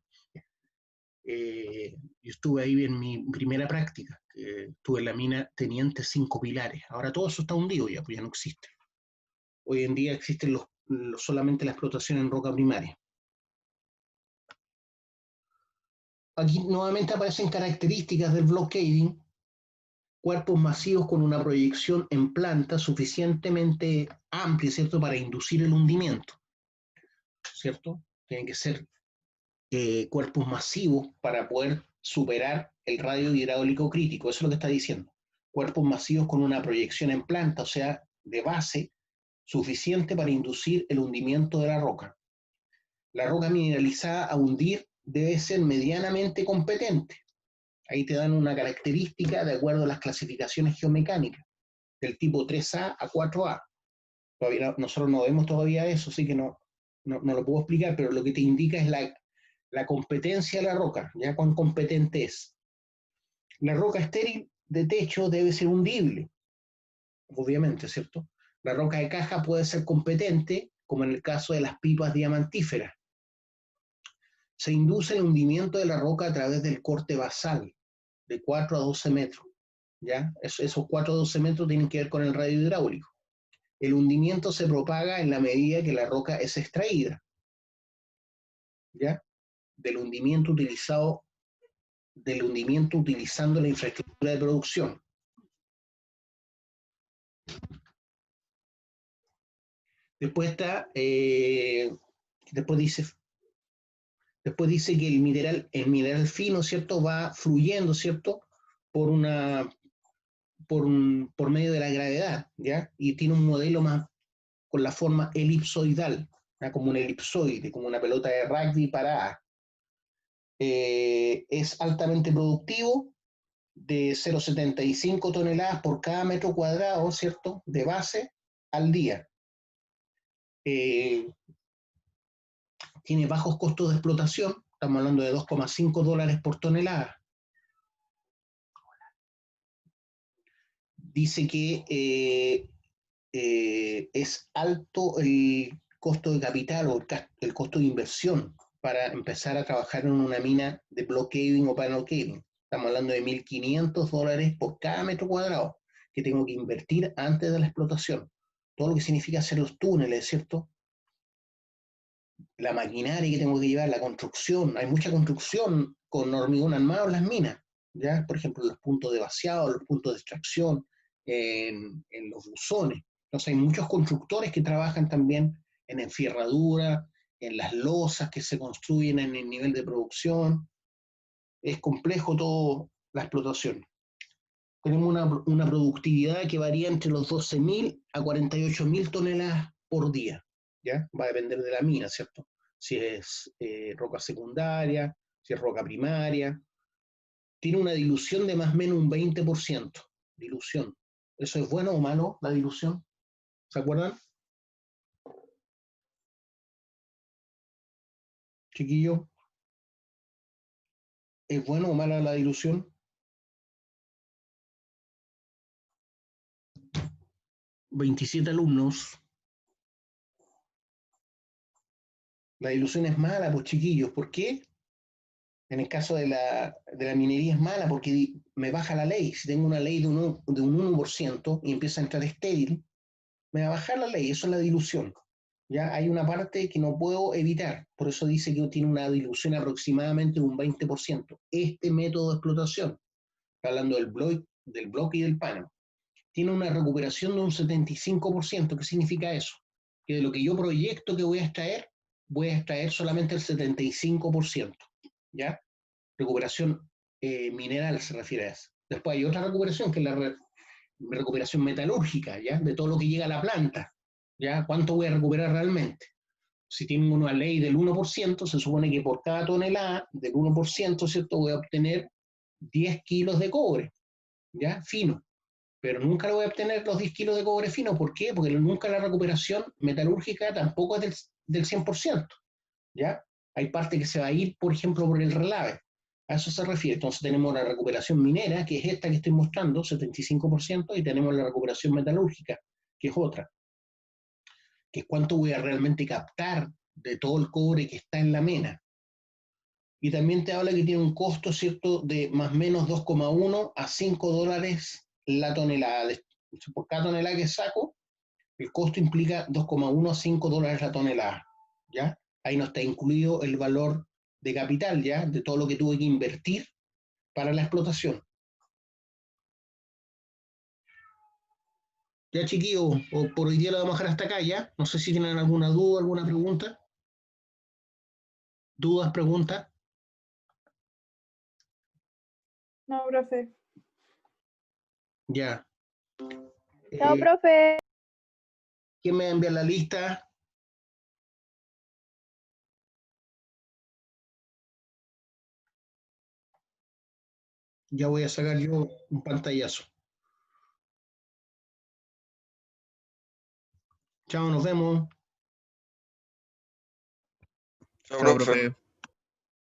Speaker 1: Yo estuve ahí en mi primera práctica, estuve en la mina Teniente Cinco Pilares. Ahora todo eso está hundido ya, pues ya no existe. Hoy en día existen solamente la explotación en roca primaria. Aquí nuevamente aparecen características del block caving: cuerpos masivos con una proyección en planta suficientemente amplia, ¿cierto?, para inducir el hundimiento, ¿cierto? Tienen que ser cuerpos masivos para poder superar el radio hidráulico crítico. Eso es lo que está diciendo. Cuerpos masivos con una proyección en planta, o sea, de base, suficiente para inducir el hundimiento de la roca. La roca mineralizada a hundir debe ser medianamente competente. Ahí te dan una característica de acuerdo a las clasificaciones geomecánicas, del tipo 3A a 4A. Todavía, nosotros no vemos todavía eso, así que no lo puedo explicar, pero lo que te indica es la competencia de la roca, ya cuán competente es. La roca estéril de techo debe ser hundible, obviamente, ¿cierto? La roca de caja puede ser competente, como en el caso de las pipas diamantíferas. Se induce el hundimiento de la roca a través del corte basal, de 4 a 12 metros. ¿Ya? Esos 4 a 12 metros tienen que ver con el radio hidráulico. El hundimiento se propaga en la medida que la roca es extraída, ¿ya? Del hundimiento utilizando la infraestructura de producción. Después está, después dice que el mineral fino, ¿cierto?, va fluyendo, ¿cierto?, por medio de la gravedad, ¿ya? Y tiene un modelo más con la forma elipsoidal, ¿ya? Como un elipsoide, como una pelota de rugby parada. Es altamente productivo, de 0,75 toneladas por cada metro cuadrado, ¿cierto?, de base al día. Tiene bajos costos de explotación, estamos hablando de $2,5 por tonelada. Dice que es alto el costo de capital o el costo de inversión para empezar a trabajar en una mina de block caving o panel caving. Estamos hablando de $1,500 por cada metro cuadrado que tengo que invertir antes de la explotación. Todo lo que significa hacer los túneles, ¿cierto? La maquinaria que tengo que llevar, la construcción. Hay mucha construcción con hormigón armado en las minas, ¿ya? Por ejemplo, los puntos de vaciado, los puntos de extracción, en los buzones. Entonces hay muchos constructores que trabajan también en enfierradura, en las losas que se construyen en el nivel de producción. Es complejo todo la explotación. Tenemos una productividad que varía entre los 12.000 a 48.000 toneladas por día, ¿ya? Va a depender de la mina, ¿cierto? Si es roca secundaria, si es roca primaria. Tiene una dilución de más o menos un 20%. Dilución. ¿Eso es bueno o malo, la dilución? ¿Se acuerdan? Chiquillo, ¿es bueno o mala la dilución? ¿27 alumnos? La dilución es mala, pues chiquillos. ¿Por qué? En el caso de la minería es mala porque me baja la ley. Si tengo una ley de un 1% y empieza a entrar estéril, me va a bajar la ley. Eso es la dilución. Ya hay una parte que no puedo evitar. Por eso dice que tiene una dilución aproximadamente de un 20%. Este método de explotación, hablando del bloque y del panel, tiene una recuperación de un 75%. ¿Qué significa eso? Que de lo que yo proyecto que voy a extraer solamente el 75%. ¿Ya? Recuperación mineral se refiere a eso. Después hay otra recuperación, que es la recuperación metalúrgica, ¿ya? De todo lo que llega a la planta, ¿ya? ¿Cuánto voy a recuperar realmente? Si tengo una ley del 1%, se supone que por cada tonelada del 1%, ¿cierto?, voy a obtener 10 kilos de cobre, ¿ya? Fino. pero nunca lo voy a obtener los 10 kilos de cobre fino. ¿Por qué? Porque nunca la recuperación metalúrgica tampoco es del 100%, ¿ya? Hay parte que se va a ir, por ejemplo, por el relave. A eso se refiere. Entonces tenemos la recuperación minera, que es esta que estoy mostrando, 75%, y tenemos la recuperación metalúrgica, que es otra, que es cuánto voy a realmente captar de todo el cobre que está en la mena. Y también te habla que tiene un costo, ¿cierto?, de más o menos 2,1 a 5 dólares la tonelada. Por cada tonelada que saco, el costo implica 2,1 a 5 dólares la tonelada, ¿ya? Ahí no está incluido el valor de capital, ¿ya? De todo lo que tuve que invertir para la explotación. Ya, chiquillos, por hoy día lo vamos a dejar hasta acá, ¿ya? No sé si tienen alguna duda, alguna pregunta. ¿Dudas, preguntas?
Speaker 2: No, profe.
Speaker 1: Ya.
Speaker 2: Chao, profe.
Speaker 1: ¿Quién me envía la lista? Ya voy a sacar yo un pantallazo. Chao, nos vemos.
Speaker 3: Chao, profe.